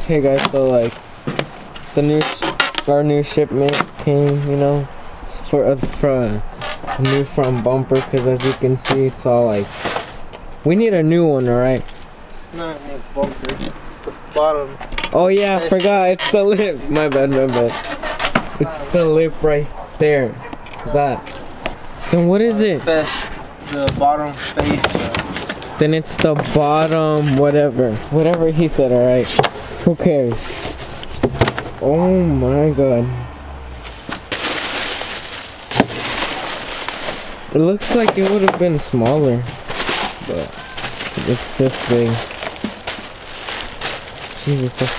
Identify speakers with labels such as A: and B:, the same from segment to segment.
A: Hey guys, so like our new shipment came, you know, for a new front bumper, because as you can see, it's all like, we need a new one, alright?
B: It's not a new bumper, it's the bottom.
A: Oh yeah, I forgot, it's the lip. My bad. It's the lip right there. That. Then what is it?
B: The bottom fascia.
A: Then it's the bottom, whatever he said, alright? Who cares? Oh my god. It looks like it would have been smaller, but it's this big. Jesus.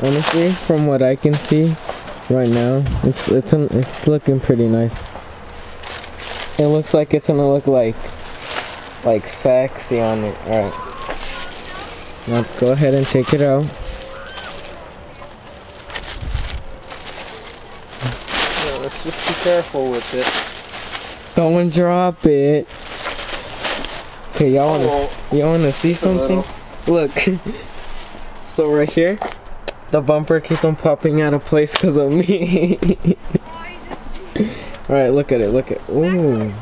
A: Honestly, from what I can see right now, it's looking pretty nice. It looks like it's gonna look like sexy on it. Alright. Let's go ahead and take it out.
B: Yeah, let's just be careful with it.
A: Don't drop it. Okay, y'all wanna see something? Look. So right here, the bumper keeps on popping out of place because of me. Alright, look at it, ooh.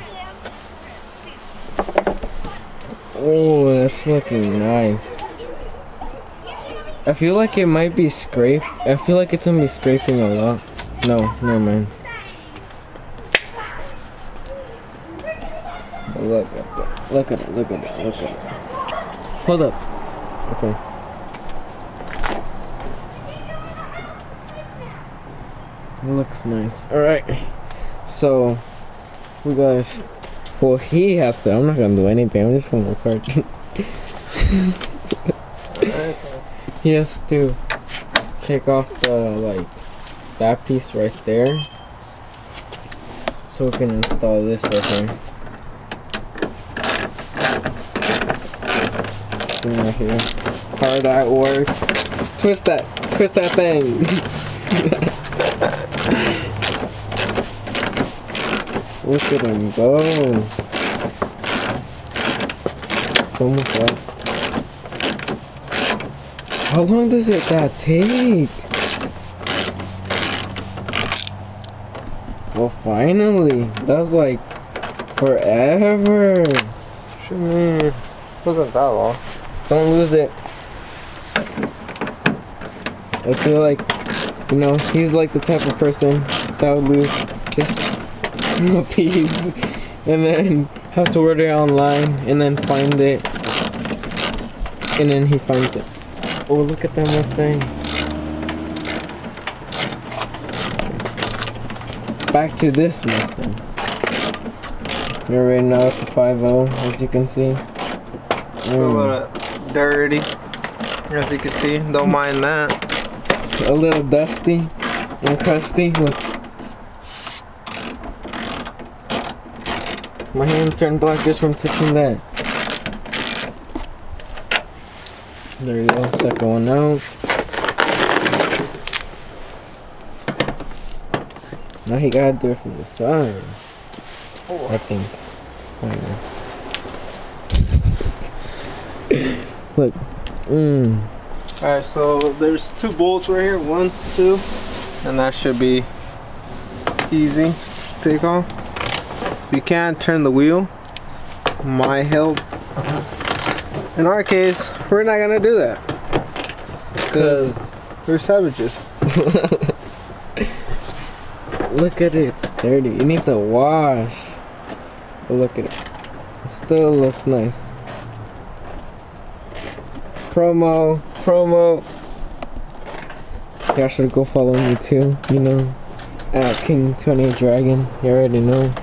A: Oh, that's looking nice. I feel like it might be scraped. I feel like it's gonna be scraping a lot. No, never mind. Look at that. Look at it. Hold up. Okay. It looks nice. Alright. So, we guys. Well, he has to. I'm not gonna do anything. I'm just gonna record. He has to take off the, that piece right there. So we can install this right here. Right here. Hard at work. Twist that thing. Look at him go. It's almost up. How long does that take? Well, finally. That's like forever.
B: Shit, man. It wasn't that long.
A: Don't lose it. I feel like, you know, he's like the type of person that would lose just a piece and then have to order it online and then find it, and then he finds it. Oh, look at that Mustang. Back to this Mustang. You already know it's a 5.0, as you can see.
B: It's a little dirty, as you can see. Don't mind that.
A: It's a little dusty and crusty. Look. My hands turned black just from touching that. There you go, second one out. Now he gotta do it from the side.
B: Oh.
A: I think. Look.
B: Alright, so there's 2 bolts right here. 1, 2. And that should be easy to take off. If you can't turn the wheel, might help. In our case, we're not gonna do that because we're savages.
A: Look at it, it's dirty. It needs a wash. But look at it. It still looks nice. Promo. Y'all should go follow me too, you know. At King 20 Dragon. You already know.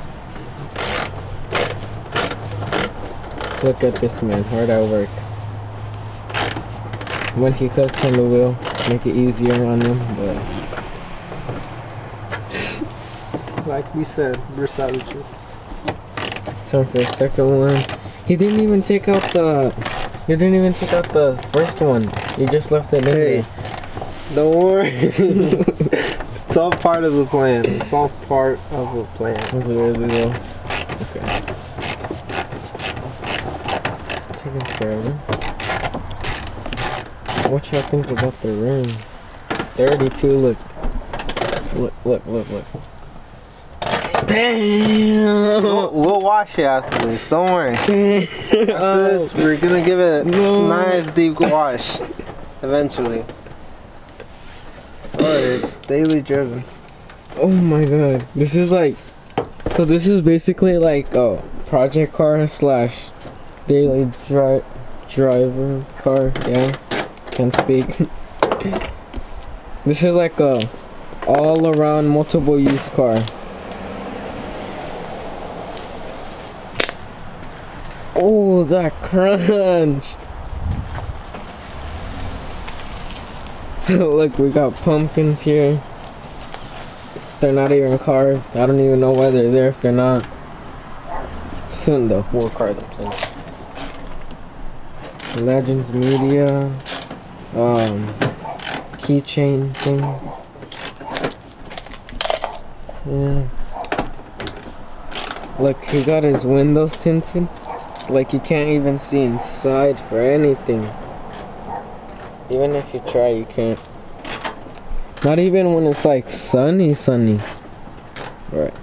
A: Look at this man, hard at work. When he cooks on the wheel, make it easier on him, but
B: like we said, we're savages.
A: time for a second one. He didn't even take out the first one. You just left it in there.
B: Don't worry. It's all part of the plan. It's all part of the plan.
A: Was it really though? Okay. It's taking forever. What y'all think about the rims? 32, look. Look. Damn!
B: We'll wash it after this, don't worry. After this, we're gonna give it a nice deep wash. Eventually. Sorry, it's daily driven.
A: Oh my god. This is like... So this is basically like a project car slash daily driver car. Yeah, can't speak. This is like a all-around multiple use car. Oh, that crunch! Look, we got pumpkins here. They're not even carved. I don't even know why they're there if they're not. Soon though, we'll carve them soon. Legends Media. Keychain thing. Yeah. Look, he got his windows tinted. Like you can't even see inside for anything. Even if you try, you can't. Not even when it's like sunny. Alright.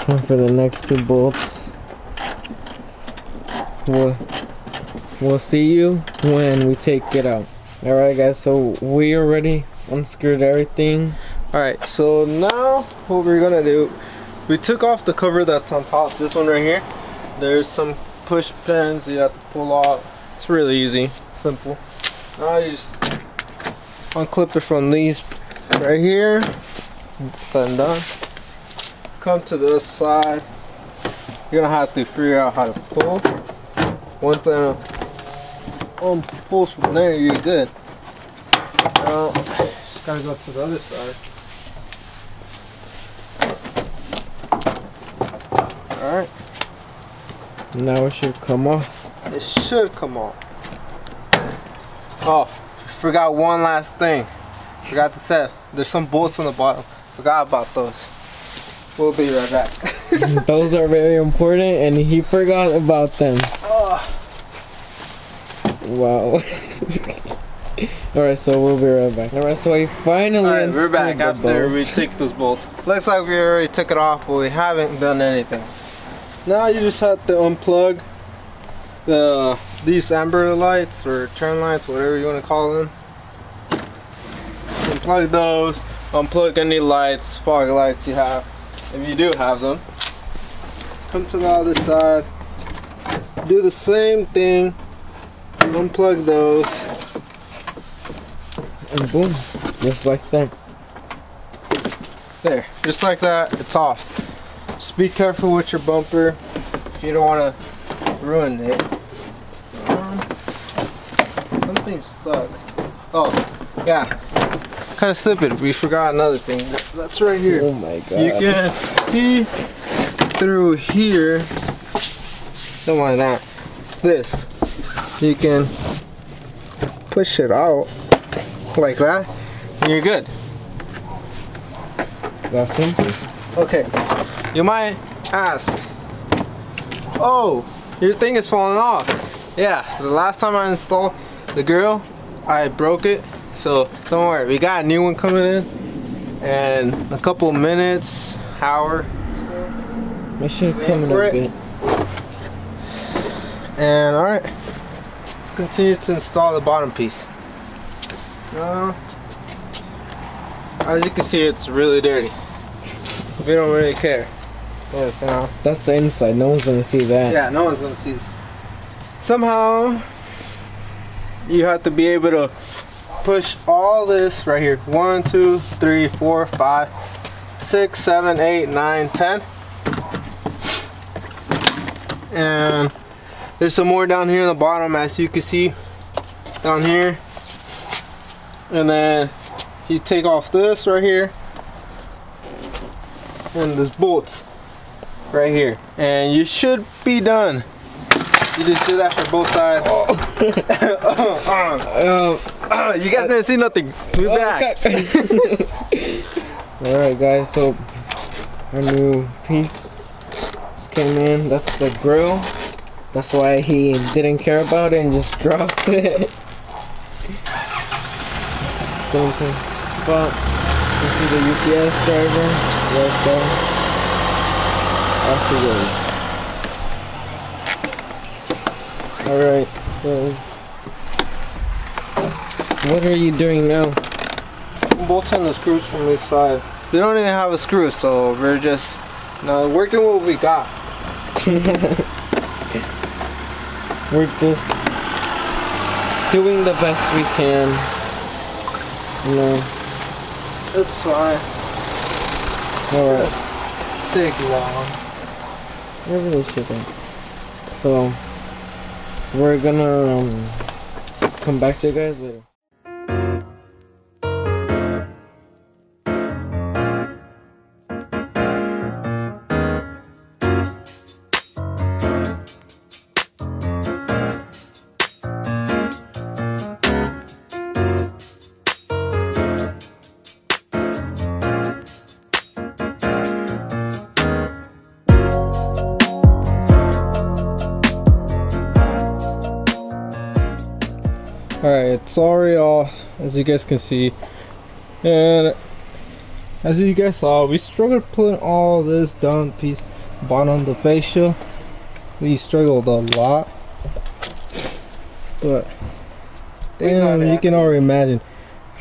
A: Time for the next two bolts. We'll see you when we take it out. Alright guys, so we already unscrewed everything.
B: Alright, so now what we're gonna do, we took off the cover that's on top, this one right here. There's some push pins you have to pull off. It's really easy, simple. Now you just unclip it from these right here. Said and done. Come to this side. You're gonna have to figure out how to pull. Once I pulls from there, you're good. Now, just gotta go to the other side. Alright.
A: Now it should come off.
B: It should come off. Oh, forgot one last thing. Forgot to say, there's some bolts on the bottom. Forgot about those. We'll be right back.
A: Those are very important and he forgot about them. Wow. Alright, so we'll be right back. Alright, so we finally
B: Alright, we're back after we
A: bolts.
B: take those bolts. Looks like we already took it off, but we haven't done anything. Now you just have to unplug these amber lights or turn lights, whatever you want to call them. Unplug those, unplug any lights, fog lights you have, if you do have them. Come to the other side, do the same thing, unplug those.
A: And boom, just like that.
B: There, just like that, it's off. Just be careful with your bumper if you don't want to ruin it. Something's stuck. Oh, yeah. Kind of slip it. We forgot another thing. That's right here.
A: Oh my god.
B: You can see through here. Don't mind that. This. You can push it out like that, and you're good.
A: That's simple.
B: Okay. You might ask, oh, your thing is falling off. Yeah, the last time I installed the grill, I broke it. So don't worry, we got a new one coming in, and a couple minutes, hour.
A: It should come in a bit.
B: And alright, let's continue to install the bottom piece. As you can see, it's really dirty. We don't really care. Yes, you know.
A: That's the inside, no one's gonna see that.
B: Yeah, no one's gonna see this. Somehow, you have to be able to push all this right here. 1, 2, 3, 4, 5, 6, 7, 8, 9, 10. And there's some more down here in the bottom, as you can see down here. And then you take off this right here, and this bolts right here, and you should be done. You just do that for both sides. You guys didn't see nothing. We're back.
A: Alright guys, so our new piece just came in. That's the grill. That's why he didn't care about it and just dropped it. Let's go in some spot. You can see the UPS driver right there. Off he goes. Alright, so what are you doing now?
B: I'm bolting the screws from each side. We don't even have a screw, so we're just working what we got.
A: We're just doing the best we can. You know.
B: It's fine.
A: Alright.
B: Take long.
A: Everything should be. So we're gonna come back to you guys later.
B: Alright, it's already off, as you guys can see, and as you guys saw, we struggled putting all this down piece bottom of the fascia. We struggled a lot, but damn, you can already imagine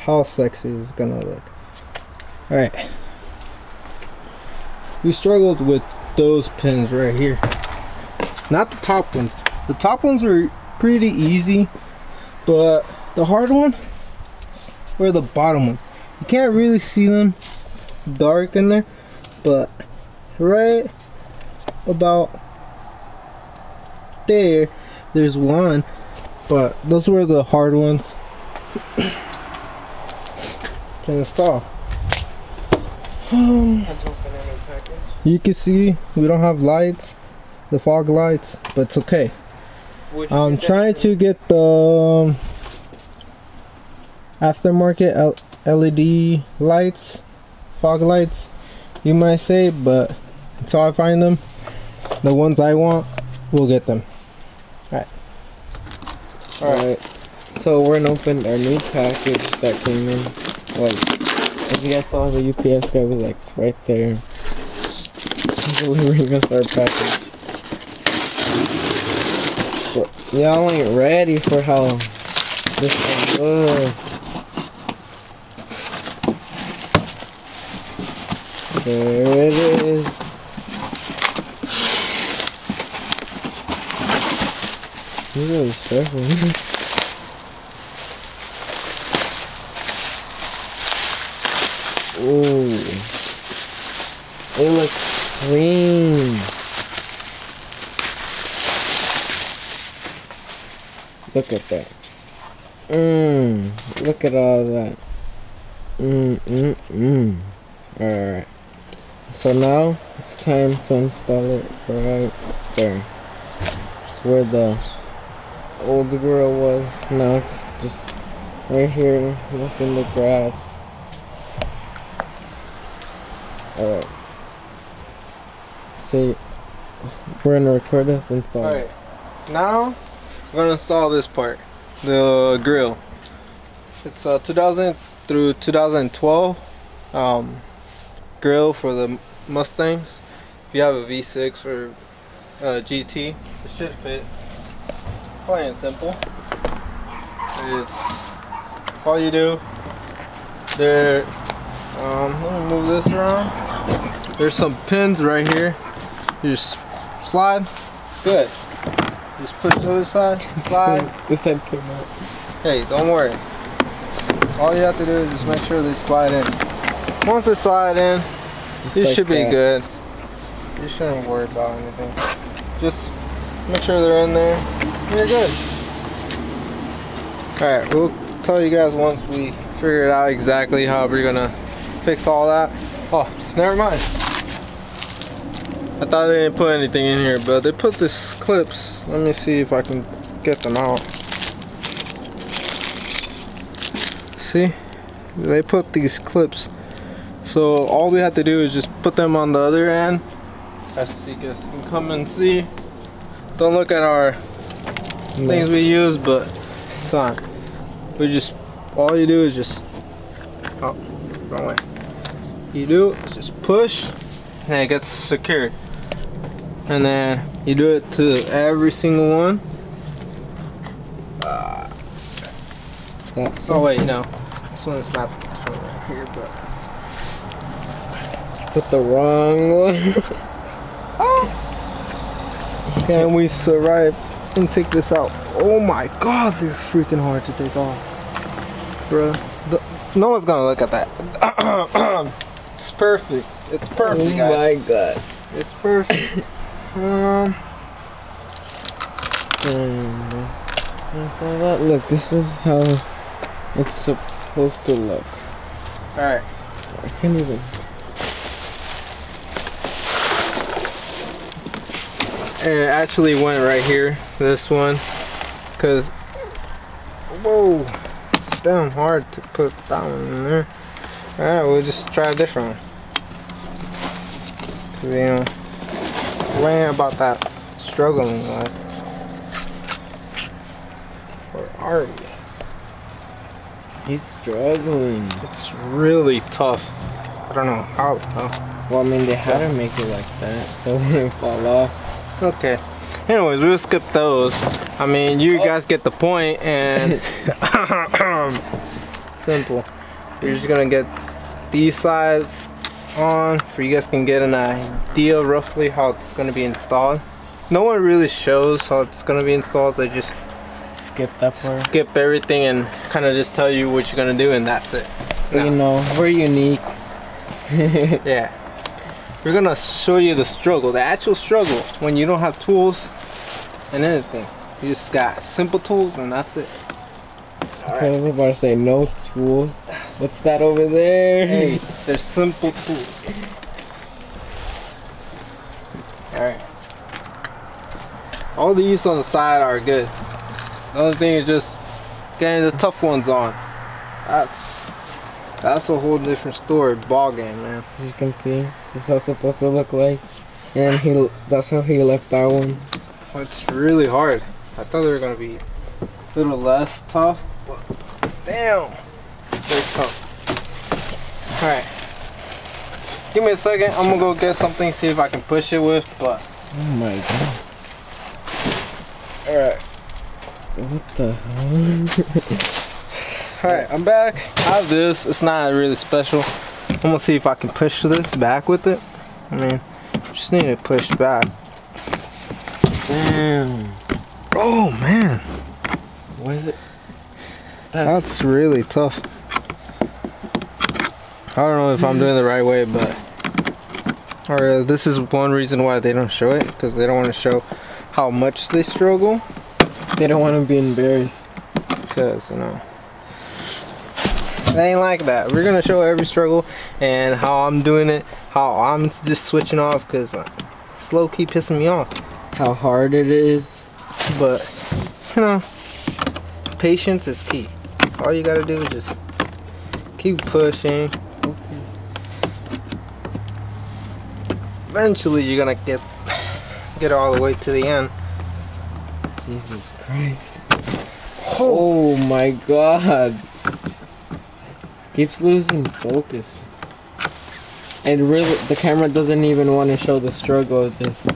B: how sexy it's gonna look. Alright, we struggled with those pins right here, not the top ones. The top ones were pretty easy, but the hard one were the bottom ones. You can't really see them, it's dark in there, but right about there's one, but those were the hard ones to install. You can see we don't have lights, the fog lights, but it's okay. I'm trying to get the aftermarket LED lights, fog lights, you might say, but until I find them, the ones I want, we'll get them.
A: Alright. So we're gonna open our new package that came in. Like, as you guys saw, the UPS guy was like right there delivering us our package. Y'all ain't ready for how this thing looks. There it is. He's really struggling. Ooh. It looks clean. Look at that. Look at all that. Alright. So now it's time to install it right there. Where the old grill was. Now it's just right here, left in the grass. Alright. See, we're gonna record this and install it.
B: Alright. Now we're gonna install this part, the grill. It's 2000 through 2012 grill for the Mustangs. If you have a V6 or GT, it should fit. It's plain and simple. It's all you do there. Let me move this around. There's some pins right here. You just slide. Good. Just push to the other side, slide.
A: This side came out.
B: Hey, don't worry. All you have to do is just make sure they slide in. Once they slide in,
A: Just
B: you
A: like
B: should be
A: that.
B: good. You shouldn't worry about anything. Just make sure they're in there, and you're good. Alright, we'll tell you guys once we figure it out exactly how we're gonna fix all that. Oh, never mind. I thought they didn't put anything in here, but they put these clips. Let me see if I can get them out. See? They put these clips. So all we have to do is just put them on the other end. As you guys can come and see. Don't look at our things we use, but it's fine. We just, all you do is just, oh, wrong way. You do is just push, and it gets secured. And then you do it to every single one. Oh wait, no. This one is not right here, but
A: put the wrong one.
B: Can we survive and take this out? Oh my god, they're freaking hard to take off, bruh. No one's gonna look at that. It's perfect. It's perfect, guys.
A: Oh my god.
B: It's perfect.
A: Look, this is how it's supposed to look.
B: Alright.
A: I can't even.
B: It actually went right here, this one, because, whoa, it's damn hard to put that one in there. Alright, we'll just try a different one. Cause, you know, we ain't about that struggling life. Where are we?
A: He's struggling.
B: It's really tough. I don't know how.
A: Well, I mean, they had to make it like that so it wouldn't fall off.
B: Okay. Anyways, we'll skip those. I mean, you guys get the point, and simple. You're just gonna get these sides on, so you guys can get an idea roughly how it's gonna be installed. No one really shows how it's gonna be installed. They just
A: skip that part.
B: Skip everything and kind of just tell you what you're gonna do, and that's it.
A: But you know, we're unique.
B: Yeah. We're gonna show you the struggle, the actual struggle, when you don't have tools and anything. You just got simple tools and that's it.
A: I was about to say no tools. What's that over there?
B: Hey, they're simple tools. Alright. All these on the side are good. The only thing is just getting the tough ones on. That's a whole different story, ball game, man.
A: As you can see, this is how it's supposed to look like. And that's how he left that one.
B: It's really hard. I thought they were gonna be a little less tough, but damn, they're tough. Alright. Give me a second, I'm gonna go get something, see if I can push it with, but
A: oh my god. Alright. What the hell?
B: Alright, I'm back. I have this. It's not really special. I'm gonna see if I can push this back with it. I mean, just need to push back.
A: Damn.
B: Oh man.
A: What is it?
B: That's really tough. I don't know if I'm doing the right way, but this is one reason why they don't show it, because they don't want to show how much they struggle.
A: They don't want to be embarrassed.
B: Because, you know, they ain't like that. We're gonna show every struggle and how I'm doing it, how I'm just switching off, because slow keep pissing me off.
A: How hard it is.
B: But, you know, patience is key. All you gotta do is just keep pushing.
A: Focus.
B: Eventually you're gonna get all the way to the end.
A: Jesus Christ. Oh my god. Keeps losing focus. And really, the camera doesn't even want to show the struggle of this.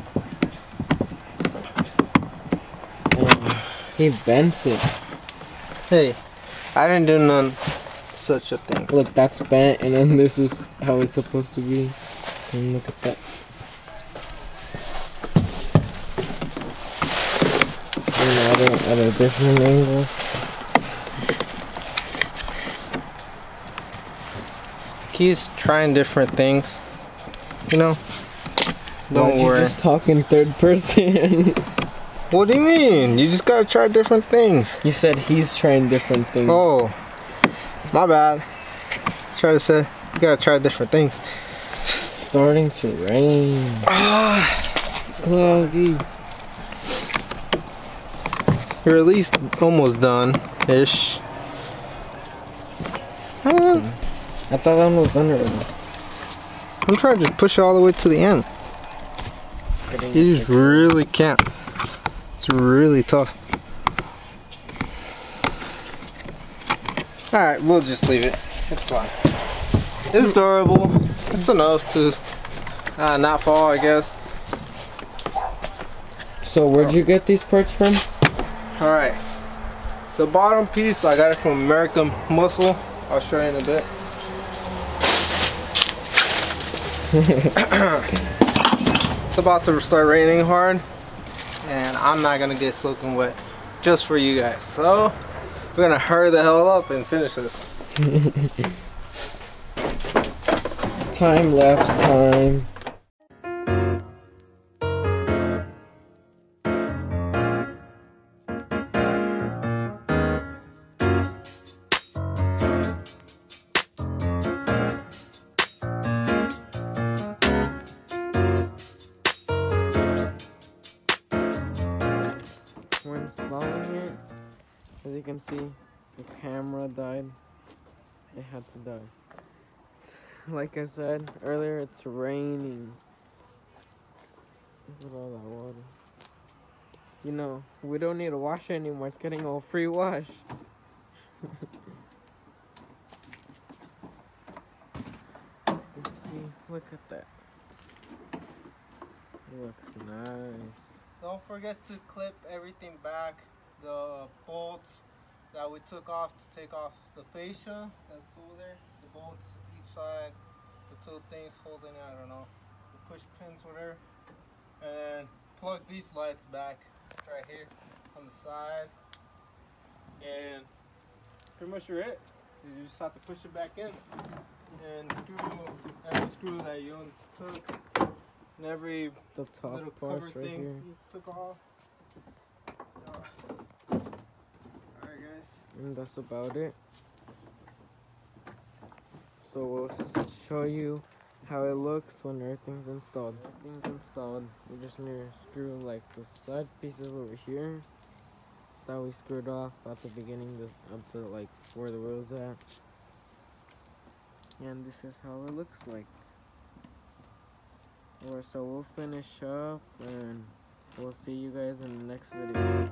A: And he bends it.
B: Hey, I didn't do none such a thing.
A: Look, that's bent, and then this is how it's supposed to be. And look at that. At a different angle.
B: He's trying different things, you know. Don't worry.
A: You're just talking third person.
B: What do you mean? You just gotta try different things.
A: You said he's trying different things.
B: Oh, my bad. Try to say you gotta try different things.
A: It's starting to rain. It's cloudy.
B: You're at least almost done-ish.
A: I thought that one was done already.
B: I'm trying to push it all the way to the end. You just really can't. It's really tough. Alright, we'll just leave it. It's fine. It's durable. It's enough to not fall, I guess.
A: So where'd you get these parts from?
B: Alright. The bottom piece, I got it from American Muscle. I'll show you in a bit. It's about to start raining hard, and I'm not gonna get soaking wet just for you guys. So we're gonna hurry the hell up and finish this.
A: Time lapse time. When installing it, as you can see, the camera died. It had to die. Like I said earlier, it's raining. Look at all that water. You know, we don't need to wash it anymore. It's getting a free wash. As you can see, look at that. It looks nice.
B: Don't forget to clip everything back. The bolts that we took off to take off the fascia that's over there. The bolts each side, the two things holding it, I don't know, the push pins, whatever. And plug these lights back right here on the side. And pretty much you're it. You just have to push it back in and screw every screw that you took. And every
A: The top
B: little
A: parts
B: cover
A: right
B: thing
A: here.
B: you took off. Alright guys.
A: And that's about it. So we'll show you how it looks when everything's installed. Everything's installed. We just need to screw like the side pieces over here that we screwed off at the beginning, up to like where the wheel's at. And this is how it looks like. So we'll finish up and we'll see you guys in the next video.